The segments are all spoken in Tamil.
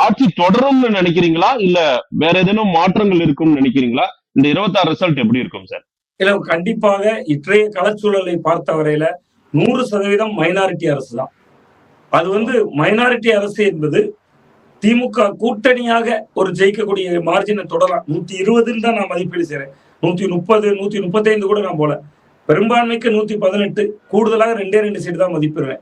ஆட்சி தொடரும்னு நினைக்கிறீங்களா இல்ல வேற ஏதேனும் மாற்றங்கள் இருக்கும்னு நினைக்கிறீங்களா? இந்த 26 ரிசல்ட் எப்படி இருக்கும் சார்? இல்ல கண்டிப்பாக இன்றைய களச்சூழலை பார்த்த வரையில 100% மைனாரிட்டி அரசு தான். அது மைனாரிட்டி அரசு என்பது திமுக கூட்டணியாக ஒரு ஜெயிக்கக்கூடிய மார்ஜினை தொடரலாம். 120 தான் நான் மதிப்பீடு செய்றேன். 130, 135 கூட நான் போல. பெரும்பான்மைக்கு 118, கூடுதலாக 2 சீட்டு தான் மதிப்பிடுவேன்.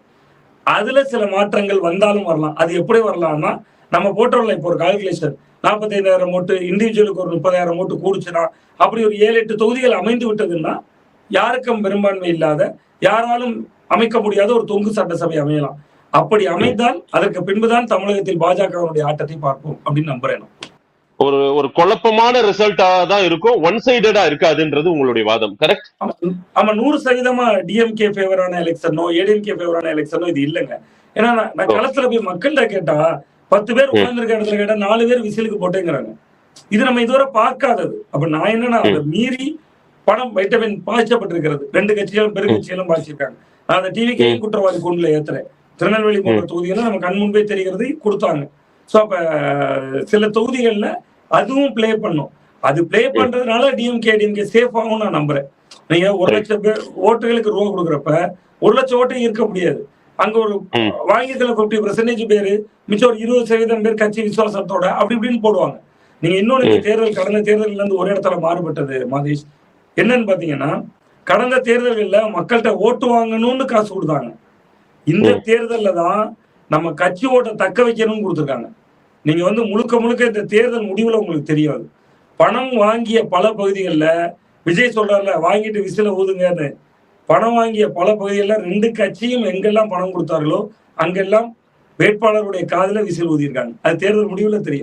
அதுல சில மாற்றங்கள் வந்தாலும் வரலாம். அது எப்படி வரலாம்னா, நம்ம போட்டோம்ல இப்போ ஒரு கால்குலேஷன் 45,000 ஓட்டு, இண்டிவிஜுவலுக்கு ஒரு 30,000 ஓட்டு கூடுச்சுன்னா, அப்படி ஒரு 7-8 தொகுதிகள் அமைந்து விட்டதுன்னா, யாருக்கும் பெரும்பான்மை இல்லாத, யாராலும் அமைக்க முடியாத ஒரு தொங்கு சட்டசபை அமையலாம். அப்படி அமைந்தால் அதற்கு பின்புதான் தமிழகத்தில் பாஜகவினுடைய ஆட்டத்தை பார்ப்போம் அப்படின்னு நம்புறேன். ஒரு ஒரு குழப்பமான ரிசல்ட்டா தான் இருக்கும், ஒன் சைடடா இருக்காதுன்றது உங்களுடைய வாதம், கரெக்ட்? ஆமா 100% டிஎம்கே ஃபேவரான எலெக்ஷனோ ஏடிஎம்கே ஃபேவரான எலெக்ஷனோ இது இல்லைங்க. ஏன்னா நான் களத்துல போய் மக்கள்கிட்ட கேட்டா 10 பேர் உட்கார்ந்துருக்க இடத்துல கேட்டா 4 பேர் விசிலுக்கு போட்டேங்கிறாங்க. இது நம்ம இதுவரை பார்க்காதது. அப்ப நான் என்னன்னா அதை மீறி பணம் வைட்டமின் பாய்ச்சப்பட்டிருக்கிறது. 2 கட்சிகளும் பெருங்கட்சிகளும் பாய்ச்சிருக்காங்க. நான் அந்த டிவிக்கையும் குற்றவாளி கூண்டுல ஏத்துறேன். திருநெல்வேலி போன்ற தொகுதிகளை நம்ம கண் முன்பே தெரிகிறது கொடுத்தாங்க. சோ அப்ப சில தொகுதிகள்ல அதுவும் பிளே பண்ணும். அது பிளே பண்றதுனால டிஎம்கே சேஃப் ஆகும் நான் நம்புறேன். நீங்க 1 லட்சம் பேர் ஓட்டுகளுக்கு ரூபா கொடுக்குறப்ப 1 லட்சம் ஓட்டு இருக்க முடியாது. அங்க ஒரு வாங்கியதுல 50% பேரு மிச்சம் ஒரு 20% பேர் கட்சி விசுவாசத்தோட அப்படி இப்படின்னு போடுவாங்க. நீங்க இன்னொன்னு தேர்தல் கடந்த தேர்தல்ல இருந்து ஒரு இடத்துல மாறுபட்டது மாதேஷ். என்னன்னு பாத்தீங்கன்னா, கடந்த தேர்தல்கள்ல மக்கள்கிட்ட ஓட்டு வாங்கணும்னு காசு கொடுத்தாங்க. இந்த தேர்தல்ல தான் நம்ம கட்சி ஓட்டை தக்க வைக்கணும்னு கொடுத்துருக்காங்க. நீங்க முழுக்க முழுக்க இந்த தேர்தல் முடிவுல உங்களுக்கு தெரியாது. பணம் வாங்கிய பல பகுதிகளில் விஜய் சொல்றாருல வாங்கிட்டு விசில ஊதுங்கன்னு, பணம் வாங்கிய பல பகுதிகளில் 2 கட்சியும் எங்கெல்லாம் பணம் கொடுத்தார்களோ அங்கெல்லாம் வேட்பாளருடைய காதுல விசில் ஊதியிருக்காங்க. அது தேர்தல் முடிவுல தெரியும்.